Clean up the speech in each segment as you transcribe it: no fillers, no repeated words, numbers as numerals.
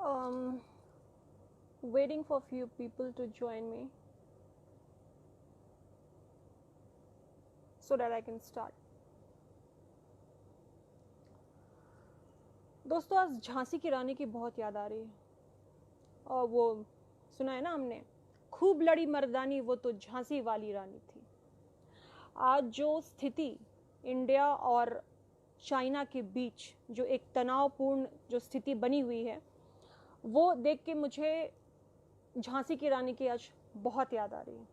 um, waiting for few people to join me so that I can start. दोस्तों, आज झांसी की रानी की बहुत याद आ रही है। और वो सुना है ना हमने, खूब लड़ी मर्दानी वो तो झांसी वाली रानी थी। आज जो स्थिति इंडिया और चाइना के बीच जो एक तनावपूर्ण जो स्थिति बनी हुई है, वो देख के मुझे झांसी की रानी की आज बहुत याद आ रही है।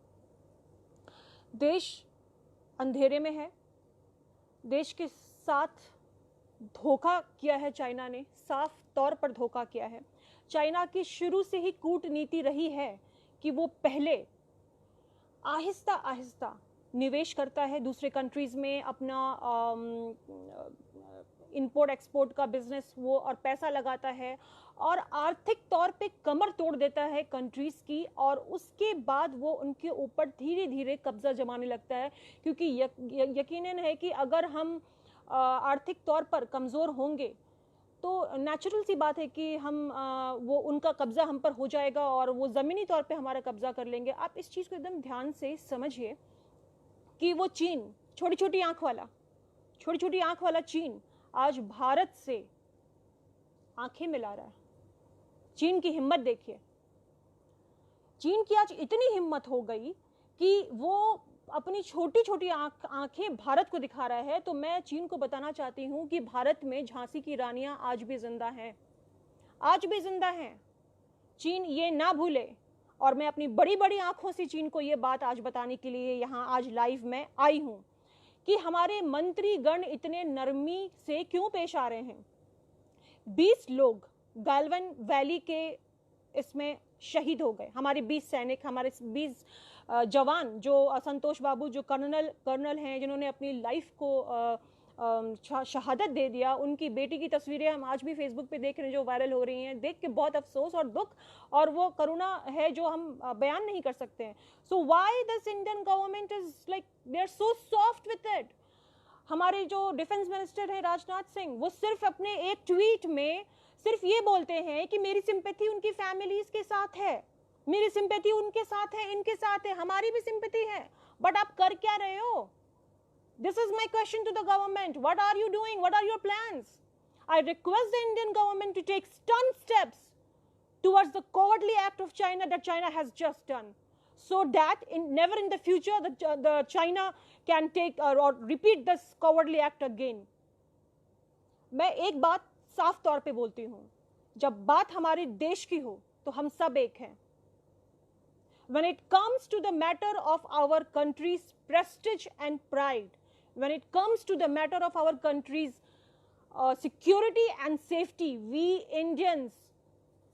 देश अंधेरे में है, देश के साथ धोखा किया है चाइना ने, साफ तौर पर धोखा किया है। चाइना की शुरू से ही कूटनीति रही है कि वो पहले आहिस्ता आहिस्ता निवेश करता है दूसरे कंट्रीज में, अपना इंपोर्ट एक्सपोर्ट का बिजनेस वो और पैसा लगाता है और आर्थिक तौर पे कमर तोड़ देता है कंट्रीज की, और उसके बाद वो उनके ऊपर धीरे धीरे कब्जा जमाने लगता है। क्योंकि यकीनन है कि अगर हम आर्थिक तौर पर कमज़ोर होंगे तो नेचुरल सी बात है कि हम वो उनका कब्जा हम पर हो जाएगा और वो ज़मीनी तौर पे हमारा कब्जा कर लेंगे। आप इस चीज़ को एकदम ध्यान से समझिए कि वो चीन, छोटी छोटी आंख वाला चीन आज भारत से आंखें मिला रहा है। चीन की हिम्मत देखिए, चीन की आज इतनी हिम्मत हो गई कि वो अपनी छोटी छोटी आंखें भारत को दिखा रहा है। तो मैं चीन को बताना चाहती हूं कि भारत में झांसी की रानियां आज भी जिंदा हैं, आज भी जिंदा हैं। चीन ये ना भूले, और मैं अपनी बड़ी बड़ी आंखों से चीन को ये बात आज बताने के लिए यहाँ आज लाइव में आई हूं कि हमारे मंत्रीगण इतने नरमी से क्यों पेश आ रहे हैं। 20 लोग गालवन वैली के इसमें शहीद हो गए, हमारे 20 सैनिक, हमारे 20 जवान, जो संतोष बाबू जो कर्नल हैं, जिन्होंने अपनी लाइफ को शहादत दे दिया। उनकी बेटी की तस्वीरें हम आज भी फेसबुक पे देख रहे हैं जो वायरल हो रही हैं, देख के बहुत अफसोस और दुख और वो करुणा है जो हम बयान नहीं कर सकते हैं। So why this Indian government is like they are so soft with it. हमारे जो डिफेंस मिनिस्टर है राजनाथ सिंह, वो सिर्फ अपने एक ट्वीट में सिर्फ ये बोलते हैं कि मेरी सिंपैथी उनकी फैमिलीज के साथ है, मेरी सिंपैथी उनके साथ है, इनके साथ है, हमारी भी सिंपैथी है। बट आप कर क्या रहे हो? This is my question to the government. What are you doing? What are your plans? I request the Indian government to take stern steps towards the cowardly act of China that China has just done, so that never in the future the China can take or repeat this cowardly act again. मैं एक बात साफ तौर पे बोलती हूँ, जब बात हमारे देश की हो तो हम सब एक हैं। When it comes to the matter of our country's prestige and pride, when it comes to the matter of our country's security and safety, we Indians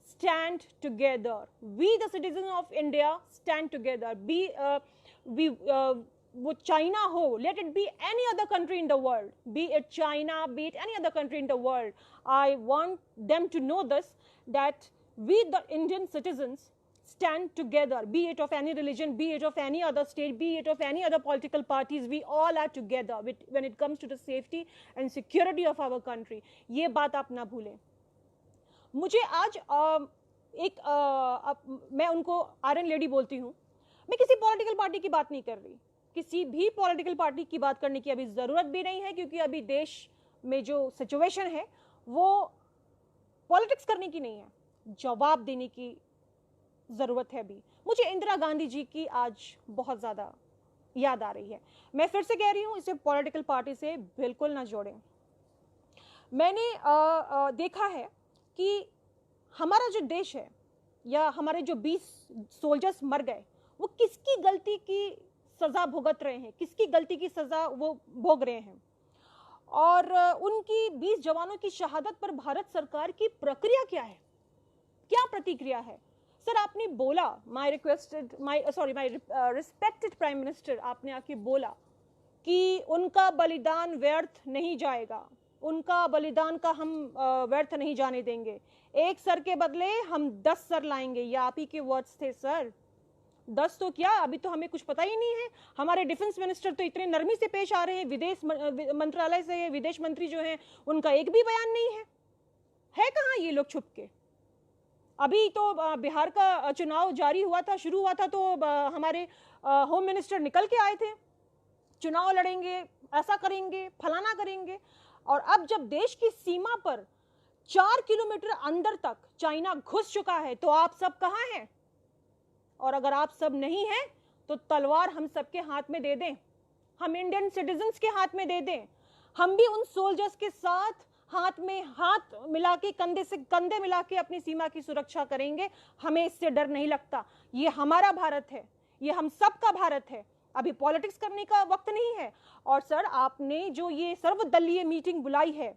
stand together. We the citizens of India stand together. वो China हो, let it be any other country in the world, be it China, be it any other country in the world, I want them to know this, that we the Indian citizens stand together, be it of any religion, be it of any other state, be it of any other political parties, we all are together when it comes to the safety and security of our country. ये बात आप ना भूलें। मुझे आज मैं उनको iron lady बोलती हूँ। मैं किसी पॉलिटिकल पार्टी की बात नहीं कर रही, किसी भी पॉलिटिकल पार्टी की बात करने की अभी ज़रूरत भी नहीं है, क्योंकि अभी देश में जो सिचुएशन है वो पॉलिटिक्स करने की नहीं है, जवाब देने की ज़रूरत है। भी मुझे इंदिरा गांधी जी की आज बहुत ज़्यादा याद आ रही है। मैं फिर से कह रही हूँ, इसे पॉलिटिकल पार्टी से बिल्कुल ना जोड़ें। मैंने देखा है कि हमारा जो देश है, या हमारे जो 20 सोल्जर्स मर गए, वो किसकी गलती की सज़ा भुगत रहे हैं, किसकी गलती की सज़ा वो भोग रहे हैं। और उनकी 20 जवानों की शहादत पर भारत सरकार की प्रक्रिया क्या है, क्या प्रतिक्रिया है? सर, आपने बोला, माय रिस्पेक्टेड प्राइम मिनिस्टर, आपने आके बोला कि उनका बलिदान व्यर्थ नहीं जाएगा, उनका बलिदान का हम व्यर्थ नहीं जाने देंगे, एक सर के बदले हम 10 सर लाएंगे। ये आप ही के वर्ड्स थे सर। 10 तो क्या, अभी तो हमें कुछ पता ही नहीं है। हमारे डिफेंस मिनिस्टर तो इतने नरमी से पेश आ रहे हैं, विदेश मंत्रालय से विदेश मंत्री जो हैं उनका एक भी बयान नहीं है कहाँ ये लोग छुप के? अभी तो बिहार का चुनाव जारी हुआ था, शुरू हुआ था, तो हमारे होम मिनिस्टर निकल के आए थे, चुनाव लड़ेंगे, ऐसा करेंगे, फलाना करेंगे। और अब जब देश की सीमा पर 4 किलोमीटर अंदर तक चाइना घुस चुका है, तो आप सब कहां हैं? और अगर आप सब नहीं हैं तो तलवार हम सबके हाथ में दे दें, हम इंडियन सिटीजन्स के हाथ में दे दें, हम भी उन सोल्जर्स के साथ हाथ में हाथ मिला के, कंधे से कंधे मिला के अपनी सीमा की सुरक्षा करेंगे। हमें इससे डर नहीं लगता। ये हमारा भारत है, ये हम सबका भारत है। अभी पॉलिटिक्स करने का वक्त नहीं है। और सर, आपने जो ये सर्वदलीय मीटिंग बुलाई है,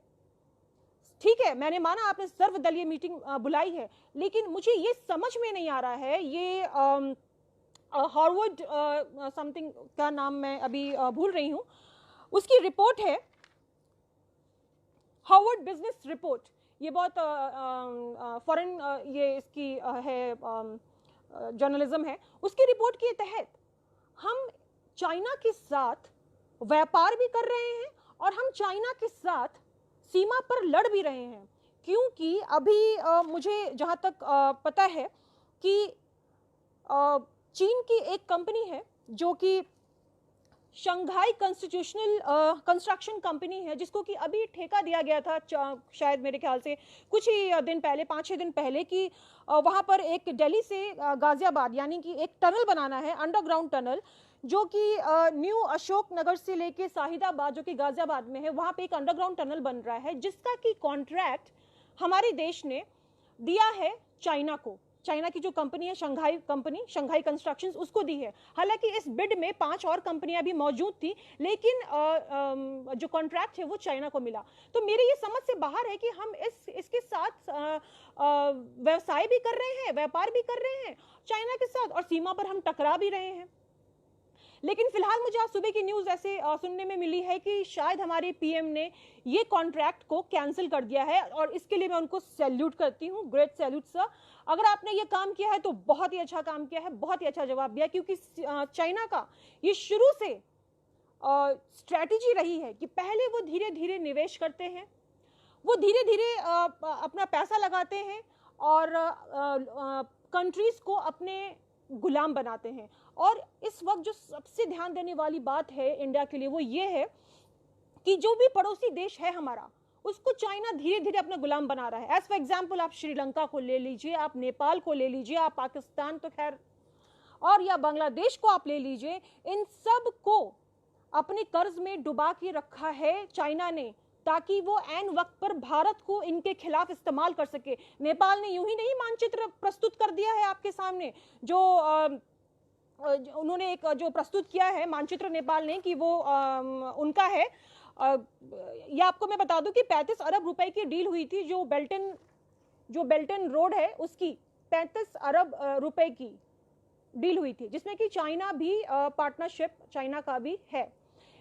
ठीक है, मैंने माना आपने सर्वदलीय मीटिंग बुलाई है, लेकिन मुझे ये समझ में नहीं आ रहा है, ये हार्वर्ड समथिंग का नाम मैं अभी भूल रही हूं, उसकी रिपोर्ट है, हार्वर्ड बिजनेस रिपोर्ट। ये बहुत फॉरेन ये इसकी है, जर्नलिज्म है। उसकी रिपोर्ट के तहत हम चाइना के साथ व्यापार भी कर रहे हैं और हम चाइना के साथ सीमा पर लड़ भी रहे हैं। क्योंकि अभी मुझे जहाँ तक पता है कि चीन की एक कंपनी है जो कि शंघाई कॉन्स्टिट्यूशनल कंस्ट्रक्शन कंपनी है, जिसको कि अभी ठेका दिया गया था, शायद मेरे ख्याल से कुछ ही दिन पहले, 5-6 दिन पहले, कि वहाँ पर एक दिल्ली से गाजियाबाद यानी कि एक टनल बनाना है, अंडरग्राउंड टनल, जो कि न्यू अशोक नगर से लेके शाहिदाबाद जो कि गाजियाबाद में है, वहाँ पे एक अंडरग्राउंड टनल बन रहा है, जिसका कि कॉन्ट्रैक्ट हमारे देश ने दिया है चाइना को। चाइना की जो कंपनी है, शंघाई कंपनी, शंघाई कंस्ट्रक्शंस, उसको दी है। हालांकि इस बिड में 5 और कंपनियां भी मौजूद थी, लेकिन जो कॉन्ट्रैक्ट है वो चाइना को मिला। तो मेरी ये समझ से बाहर है कि हम इसके साथ व्यवसाय भी कर रहे हैं, व्यापार भी कर रहे हैं चाइना के साथ, और सीमा पर हम टकरा भी रहे हैं। लेकिन फिलहाल मुझे आज सुबह की न्यूज़ ऐसे सुनने में मिली है कि शायद हमारे पीएम ने ये कॉन्ट्रैक्ट को कैंसिल कर दिया है, और इसके लिए मैं उनको सैल्यूट करती हूँ। Great salute sir. अगर आपने ये काम किया है तो बहुत ही अच्छा काम किया है, बहुत ही अच्छा जवाब दिया, क्योंकि चाइना का ये शुरू से स्ट्रैटेजी रही है कि पहले वो धीरे धीरे निवेश करते हैं, वो धीरे धीरे अपना पैसा लगाते हैं और कंट्रीज को अपने गुलाम बनाते हैं। और इस वक्त जो सबसे ध्यान देने वाली बात है इंडिया के लिए, वो ये है कि जो भी पड़ोसी देश है हमारा, उसको चाइना धीरे धीरे अपना गुलाम बना रहा है। एज फॉर एग्जाम्पल, आप श्रीलंका को ले लीजिए, आप नेपाल को ले लीजिए, आप पाकिस्तान तो खैर, और या बांग्लादेश को आप ले लीजिए, इन सब को अपने कर्ज में डुबा के रखा है चाइना ने, ताकि वो ऐन वक्त पर भारत को इनके खिलाफ इस्तेमाल कर सके। नेपाल ने यूं ही नहीं मानचित्र प्रस्तुत कर दिया है आपके सामने, जो उन्होंने एक जो प्रस्तुत किया है मानचित्र नेपाल ने, कि वो उनका है। ये आपको मैं बता दूं कि 35 अरब रुपए की डील हुई थी, जो बेल्टन रोड है उसकी 35 अरब रुपए की डील हुई थी, जिसमें कि चाइना भी पार्टनरशिप चाइना का भी है।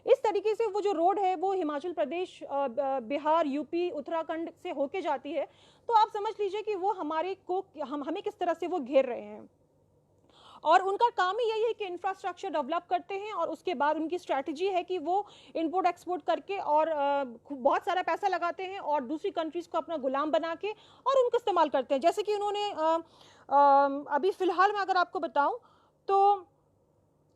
इस तरीके से वो जो रोड है वो हिमाचल प्रदेश, बिहार, यूपी, उत्तराखंड से होके जाती है। तो आप समझ लीजिए कि वो हमें किस तरह से वो घेर रहे हैं। और उनका काम ही यही है कि इंफ्रास्ट्रक्चर डेवलप करते हैं, और उसके बाद उनकी स्ट्रैटेजी है कि वो इंपोर्ट एक्सपोर्ट करके और बहुत सारा पैसा लगाते हैं और दूसरी कंट्रीज को अपना गुलाम बना के और उनको इस्तेमाल करते हैं। जैसे कि उन्होंने अभी फिलहाल में अगर आपको बताऊं तो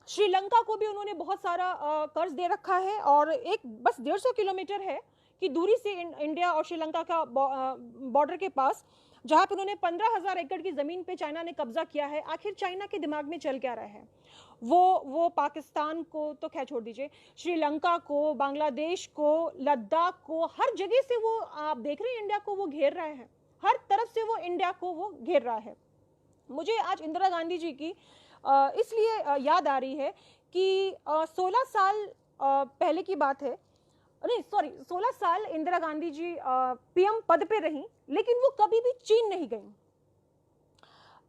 श्रीलंका को भी उन्होंने बहुत सारा कर्ज दे रखा है, और एक बस 150 किलोमीटर है की दूरी से इंडिया और श्रीलंका का बॉर्डर के पास, जहां पर उन्होंने 15,000 एकड़ की जमीन पे चाइना ने कब्जा किया है। आखिर चाइना के दिमाग में चल क्या रहा है? वो पाकिस्तान को तो खैर छोड़ दीजिए, श्रीलंका को, बांग्लादेश को, लद्दाख को, हर जगह से वो, आप देख रहे हैं इंडिया को वो घेर रहा है, हर तरफ से वो इंडिया को वो घेर रहा है। मुझे आज इंदिरा गांधी जी की इसलिए याद आ रही है कि 16 साल पहले की बात है, नहीं सॉरी, 16 साल इंदिरा गांधी जी पीएम पद पे रही, लेकिन वो कभी भी चीन नहीं गई।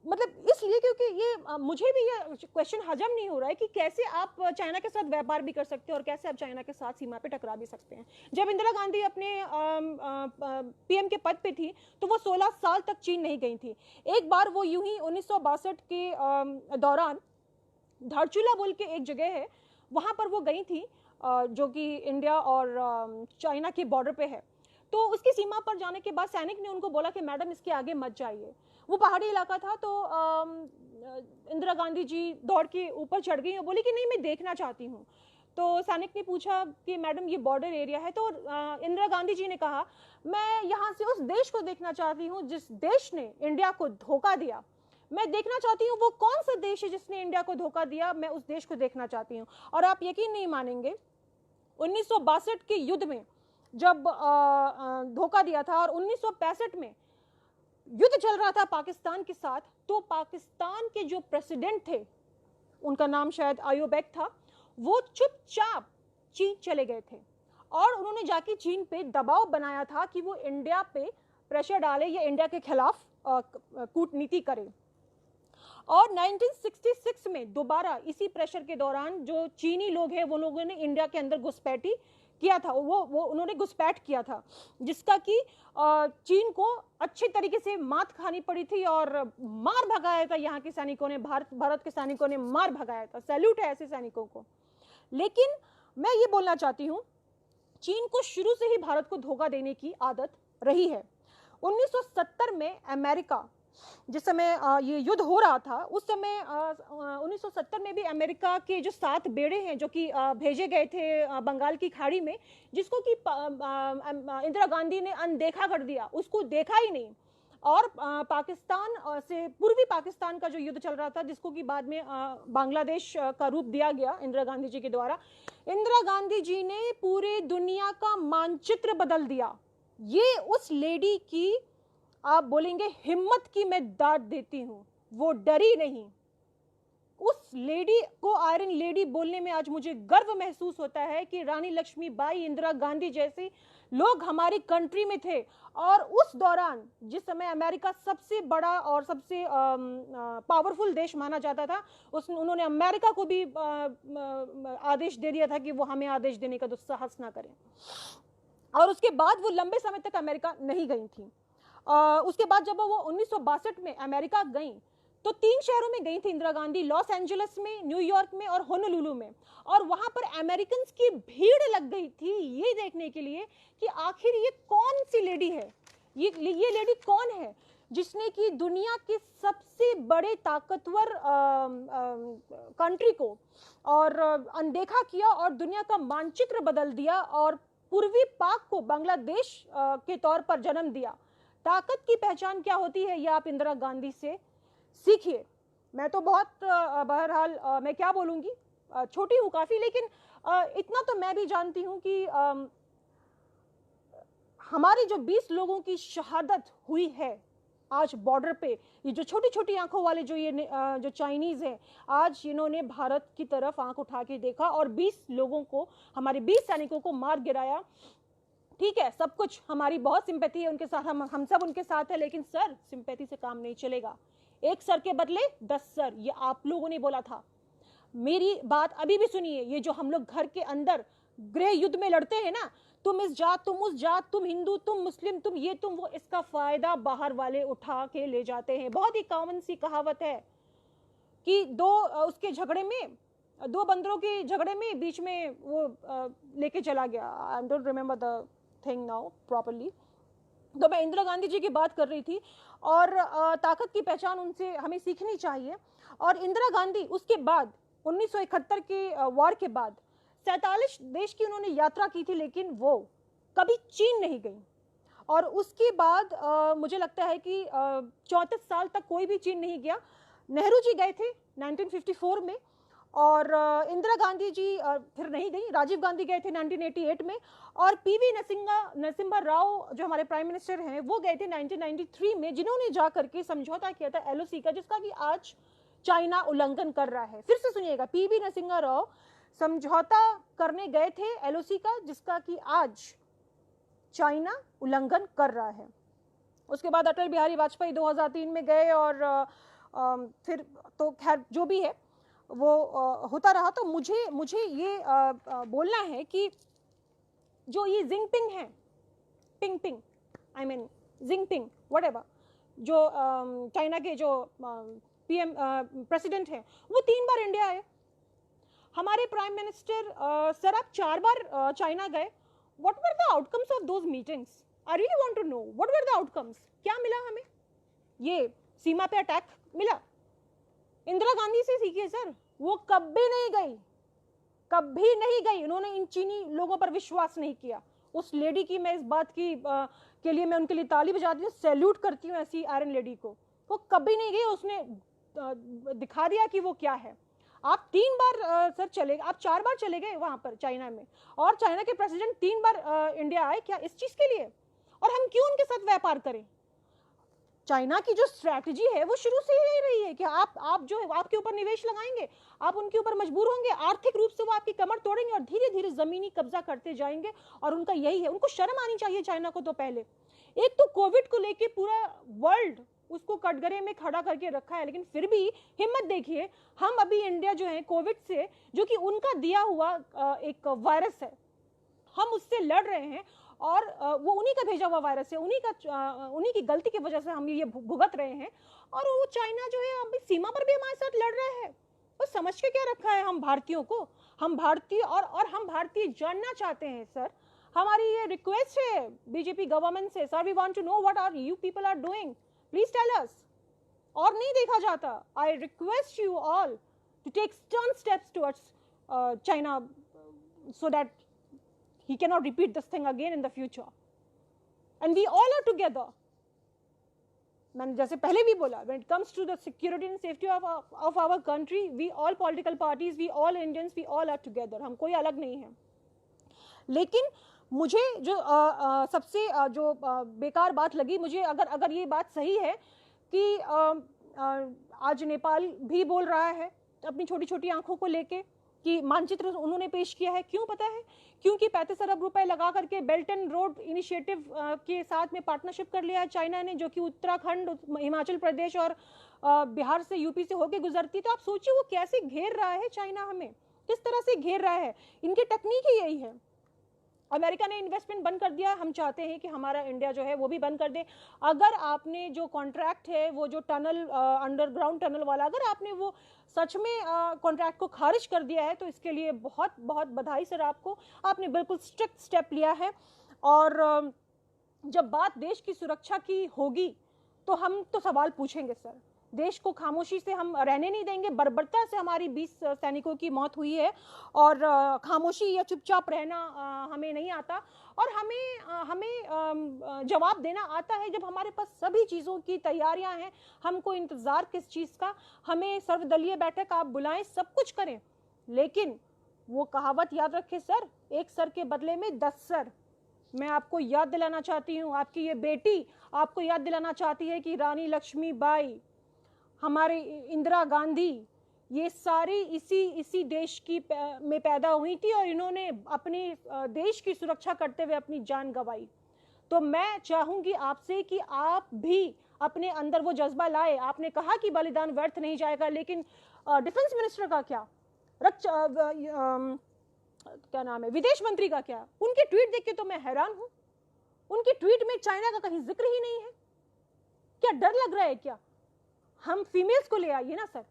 मतलब इसलिए क्योंकि ये मुझे भी ये क्वेश्चन हजम नहीं हो रहा है कि कैसे आप चाइना के साथ व्यापार भी कर सकते हैं और कैसे आप चाइना के साथ सीमा पे टकरा भी सकते हैं। जब इंदिरा गांधी अपने पीएम के पद पे थी तो वो 16 साल तक चीन नहीं गई थी। एक बार वो यूं ही 1962 के दौरान धारचूला बोल के एक जगह है, वहां पर वो गई थी, जो कि इंडिया और चाइना के बॉर्डर पे है। तो उसकी सीमा पर जाने के बाद सैनिक ने उनको बोला कि मैडम इसके आगे मत जाइए। वो पहाड़ी इलाका था, तो इंदिरा गांधी जी दौड़ के ऊपर चढ़ गई और बोली कि नहीं मैं देखना चाहती हूँ। तो सैनिक ने पूछा कि मैडम ये बॉर्डर एरिया है, तो इंदिरा गांधी जी ने कहा मैं यहाँ से उस देश को देखना चाहती हूँ जिस देश ने इंडिया को धोखा दिया। मैं देखना चाहती हूँ वो कौन सा देश है जिसने इंडिया को धोखा दिया, मैं उस देश को देखना चाहती हूँ। और आप यकीन नहीं मानेंगे, 1962 के युद्ध में जब धोखा दिया था और 1965 में युद्ध चल रहा था पाकिस्तान के साथ, तो पाकिस्तान के जो प्रेसिडेंट थे, उनका नाम शायद आयोबेक था, वो चुपचाप चीन चले गए थे और उन्होंने जाके चीन पे दबाव बनाया था कि वो इंडिया पे प्रेशर डाले या इंडिया के खिलाफ कूटनीति करे। और 1966 में दोबारा इसी प्रेशर के दौरान जो चीनी लोग हैं वो लोगों ने इंडिया के अंदर घुसपैठी किया था, वो उन्होंने घुसपैठ किया था, जिसका कि चीन को अच्छे तरीके से मात खानी पड़ी थी और मार भगाया था यहाँ के सैनिकों ने, भारत के सैनिकों ने मार भगाया था। सैल्यूट है ऐसे सैनिकों को। लेकिन मैं ये बोलना चाहती हूँ, चीन को शुरू से ही भारत को धोखा देने की आदत रही है। 1970 में अमेरिका, जिस समय ये युद्ध हो रहा था, उस समय 1970 में भी अमेरिका के जो 7 बेड़े हैं जो कि भेजे गए थे बंगाल की खाड़ी में, जिसको कि इंदिरा गांधी ने अनदेखा कर दिया, उसको देखा ही नहीं। और पाकिस्तान से, पूर्वी पाकिस्तान का जो युद्ध चल रहा था, जिसको कि बाद में बांग्लादेश का रूप दिया गया इंदिरा गांधी जी के द्वारा, इंदिरा गांधी जी ने पूरे दुनिया का मानचित्र बदल दिया। ये उस लेडी की, आप बोलेंगे हिम्मत की मैं दाद देती हूं, वो डरी नहीं। उस लेडी को आयरन लेडी बोलने में आज मुझे गर्व महसूस होता है कि रानी लक्ष्मीबाई, इंदिरा गांधी जैसे लोग हमारी कंट्री में थे। और उस दौरान जिस समय अमेरिका सबसे बड़ा और सबसे पावरफुल देश माना जाता था, उन्होंने अमेरिका को भी आदेश दे दिया था कि वो हमें आदेश देने का दुस्साहस ना करें। और उसके बाद वो लंबे समय तक अमेरिका नहीं गई थी। उसके बाद जब वो 1962 में अमेरिका गई तो 3 शहरों में गई थी इंदिरा गांधी, लॉस एंजलिस में, न्यूयॉर्क में और होनोलुलु में। और वहां पर अमेरिकन की भीड़ लग गई थी ये देखने के लिए कि आखिर ये कौन सी लेडी है, ये लेडी कौन है जिसने कि दुनिया के सबसे बड़े ताकतवर कंट्री को और अनदेखा किया और दुनिया का मानचित्र बदल दिया और पूर्वी पाक को बांग्लादेश के तौर पर जन्म दिया। ताकत की पहचान क्या होती है, ये आप इंदिरा गांधी से सीखिए। मैं तो बहुत बहरहाल मैं क्या बोलूंगी, छोटी हूँ काफी, लेकिन इतना तो मैं भी जानती हूँ कि हमारे जो 20 लोगों की शहादत हुई है आज बॉर्डर पे, ये जो छोटी छोटी आंखों वाले जो ये जो चाइनीज हैं, आज इन्होंने भारत की तरफ आंख उठा के देखा और 20 लोगों को, हमारे 20 सैनिकों को मार गिराया। ठीक है, सब कुछ, हमारी बहुत सिंपैथी है उनके साथ, हम सब उनके साथ है, लेकिन सर सिंपैथी से काम नहीं चलेगा। एक सर के बदले 10 सर, ये आप लोगों ने बोला था। मेरी बात अभी भी सुनिए, ये जो हम लोग घर के अंदर गृह युद्ध में लड़ते हैं ना, तुम इस जात, तुम उस जात, तुम हिंदू, तुम मुस्लिम, तुम ये, तुम वो, इसका फायदा बाहर वाले उठा के ले जाते हैं। बहुत ही कॉमन सी कहावत है कि उसके झगड़े में, 2 बंदरों के झगड़े में बीच में वो लेके चला गया। I don't remember the thing now properly. तो मैं इंदिरा गांधी जी की बात कर रही थी और ताकत की पहचान उनसे हमें सीखनी चाहिए। और इंदिरा गांधी उसके बाद 1971 के वॉर के बाद 47 देश की उन्होंने यात्रा की थी, लेकिन वो कभी चीन नहीं गई। और उसके बाद मुझे लगता है कि 34 साल तक कोई भी चीन नहीं गया। नेहरू जी गए थे 1954 में और इंदिरा गांधी जी फिर नहीं गई। राजीव गांधी गए थे 1988 में और पीवी नरसिम्हा राव जो हमारे प्राइम मिनिस्टर हैं वो गए थे 1993 में, जिन्होंने जा करके समझौता किया था एलओसी का, जिसका कि आज चाइना उल्लंघन कर रहा है। फिर से सुनिएगा, पीवी नरसिम्हा राव समझौता करने गए थे एलओसी का, जिसका कि आज चाइना उल्लंघन कर रहा है। उसके बाद अटल बिहारी वाजपेयी 2003 में गए और फिर तो खैर जो भी है वो होता रहा। तो मुझे ये बोलना है कि जो ये जिनपिंग है, जिनपिंग व्हाटएवर, जो चाइना के जो पीएम प्रेसिडेंट हैं, वो 3 बार इंडिया आए। हमारे प्राइम मिनिस्टर सर आप 4 बार चाइना गए। What were the outcomes of those meetings? I really want to know what were the outcomes. क्या मिला हमें? ये सीमा पे अटैक मिला, इंदिरा गांधी से सीखिए सर, वो कभी नहीं गई, कभी नहीं गई, उन्होंने इन चीनी लोगों पर विश्वास नहीं किया। उस लेडी की मैं इस बात की के लिए मैं उनके लिए ताली बजाती हूँ, सैल्यूट करती हूँ ऐसी आयरन लेडी को। वो कभी नहीं गई, उसने दिखा दिया कि वो क्या है। आप 3 बार सर चले, आप 4 बार चले गए वहां पर चाइना में, और चाइना के प्रेसिडेंट 3 बार इंडिया आए, क्या इस चीज के लिए? और हम क्यों उनके साथ व्यापार करें? चाइना की जो स्ट्रैटेजी है वो शुरू से ही रही है कि आप जो है आपके ऊपर निवेश लगाएंगे, आप उनके ऊपर मजबूर होंगे, आर्थिक रूप से वो आपकी कमर तोड़ेंगे और धीरे धीरे जमीनी कब्जा करते जाएंगे। और उनका यही है, उनको शर्म आनी चाहिए चाइना को। तो पहले एक तो कोविड को लेके पूरा वर्ल्ड उसको कटघरे में खड़ा करके रखा है, लेकिन फिर भी हिम्मत देखिए, हम अभी इंडिया जो है कोविड से, जो कि उनका दिया हुआ एक वायरस है, हम उससे लड़ रहे हैं, और वो उन्हीं का भेजा हुआ वायरस है, उन्हीं की गलती की वजह से हम ये भुगत रहे हैं। और वो चाइना जो है अभी सीमा पर भी हमारे साथ लड़ रहा है। वो समझ के क्या रखा है हम भारतीयों को? हम भारतीय और हम भारतीय जानना चाहते हैं सर। हमारी ये रिक्वेस्ट है बीजेपी गवर्नमेंट से, sir we want to know what are you people are doing, please tell us. और नहीं देखा जाता, I request you all to take stern steps towards China so that he cannot repeat this thing again in the future, and we all are together. मैंने जैसे पहले भी बोला, when it comes to the security and safety of our country, we all political parties, we all Indians, we all are together. हम कोई अलग नहीं है। लेकिन मुझे जो सबसे जो बेकार बात लगी, मुझे अगर ये बात सही है कि आज नेपाल भी बोल रहा है अपनी छोटी छोटी आंखों को लेके कि मानचित्र उन्होंने पेश किया है, क्यों पता है? क्योंकि 35 अरब रुपए लगा करके बेल्ट एंड रोड इनिशिएटिव के साथ में पार्टनरशिप कर लिया है चाइना ने, जो कि उत्तराखंड, हिमाचल प्रदेश और बिहार से, यूपी से होके गुजरती। तो आप सोचिए वो कैसे घेर रहा है चाइना, हमें किस तरह से घेर रहा है। इनकी टेक्निक ही यही है। अमेरिका ने इन्वेस्टमेंट बंद कर दिया, हम चाहते हैं कि हमारा इंडिया जो है वो भी बंद कर दे। अगर आपने जो कॉन्ट्रैक्ट है, वो जो टनल, अंडरग्राउंड टनल वाला, अगर आपने वो सच में कॉन्ट्रैक्ट को खारिज कर दिया है, तो इसके लिए बहुत बहुत बधाई सर आपको, आपने बिल्कुल स्ट्रिक्ट स्टेप लिया है। और जब बात देश की सुरक्षा की होगी तो हम तो सवाल पूछेंगे सर। देश को खामोशी से हम रहने नहीं देंगे। बर्बरता से हमारी 20 सैनिकों की मौत हुई है, और खामोशी या चुपचाप रहना हमें नहीं आता, और हमें जवाब देना आता है जब हमारे पास सभी चीज़ों की तैयारियां हैं। हमको इंतज़ार किस चीज़ का? हमें सर्वदलीय बैठक आप बुलाएं, सब कुछ करें, लेकिन वो कहावत याद रखें सर, एक सर के बदले में 10 सर। मैं आपको याद दिलाना चाहती हूँ, आपकी ये बेटी आपको याद दिलाना चाहती है कि रानी लक्ष्मीबाई, हमारे इंदिरा गांधी, ये सारी इसी देश की में पैदा हुई थी, और इन्होंने अपने देश की सुरक्षा करते हुए अपनी जान गंवाई। तो मैं चाहूंगी आपसे कि आप भी अपने अंदर वो जज्बा लाए। आपने कहा कि बलिदान व्यर्थ नहीं जाएगा, लेकिन डिफेंस मिनिस्टर का क्या, क्या नाम है, विदेश मंत्री का क्या? उनके ट्वीट देख के तो मैं हैरान हूं। उनके ट्वीट में चाइना का कहीं जिक्र ही नहीं है। क्या डर लग रहा है क्या? हम फीमेल्स को ले आइए ना सर,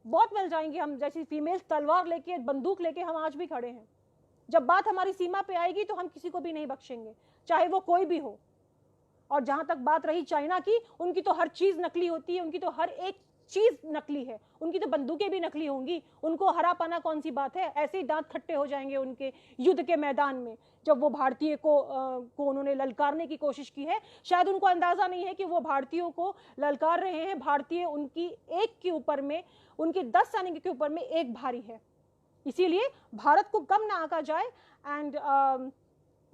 बहुत मिल जाएंगे हम जैसी फीमेल्स, तलवार लेके, बंदूक लेके हम आज भी खड़े हैं। जब बात हमारी सीमा पे आएगी तो हम किसी को भी नहीं बख्शेंगे, चाहे वो कोई भी हो। और जहां तक बात रही चाइना की, उनकी तो हर चीज नकली होती है, उनकी तो हर एक चीज नकली है, उनकी तो बंदूकें भी नकली होंगी। उनको हरा पाना कौन सी बात है? ऐसे ही दांत खट्टे हो जाएंगे उनके युद्ध के मैदान में, जब वो भारतीय को उन्होंने ललकारने की कोशिश की है। शायद उनको अंदाजा नहीं है कि वो भारतीयों को ललकार रहे हैं। भारतीय उनकी एक के ऊपर में, उनके 10 सैनिक के ऊपर में एक भारी है। इसीलिए भारत को कम ना आंका जाए। एंड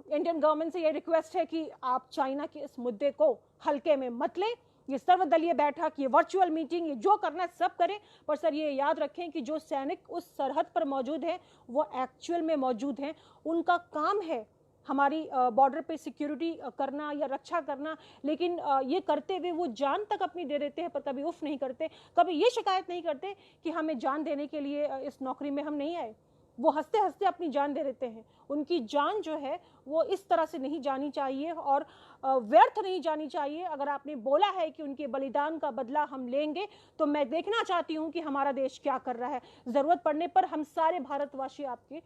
इंडियन गवर्नमेंट से ये रिक्वेस्ट है कि आप चाइना के इस मुद्दे को हल्के में मत लें। ये सर्वदलीय बैठक, ये वर्चुअल मीटिंग, ये जो करना है सब करें, पर सर ये याद रखें कि जो सैनिक उस सरहद पर मौजूद हैं वो एक्चुअल में मौजूद हैं। उनका काम है हमारी बॉर्डर पे सिक्योरिटी करना या रक्षा करना, लेकिन ये करते हुए वो जान तक अपनी दे देते हैं, पर कभी उफ नहीं करते, कभी ये शिकायत नहीं करते कि हमें जान देने के लिए इस नौकरी में हम नहीं आए। वो हंसते हंसते अपनी जान दे देते हैं। उनकी जान जो है वो इस तरह से नहीं जानी चाहिए और व्यर्थ नहीं जानी चाहिए। अगर आपने बोला है कि उनके बलिदान का बदला हम लेंगे, तो मैं देखना चाहती हूँ कि हमारा देश क्या कर रहा है। जरूरत पड़ने पर हम सारे भारतवासी आपके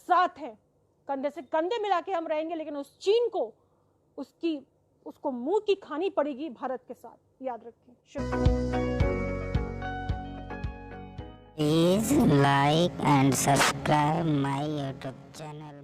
साथ हैं, कंधे से कंधे मिला के हम रहेंगे, लेकिन उस चीन को उसकी उसको मुंह की खानी पड़ेगी भारत के साथ, याद रखें। शुक्रिया। Please like and subscribe my YouTube channel.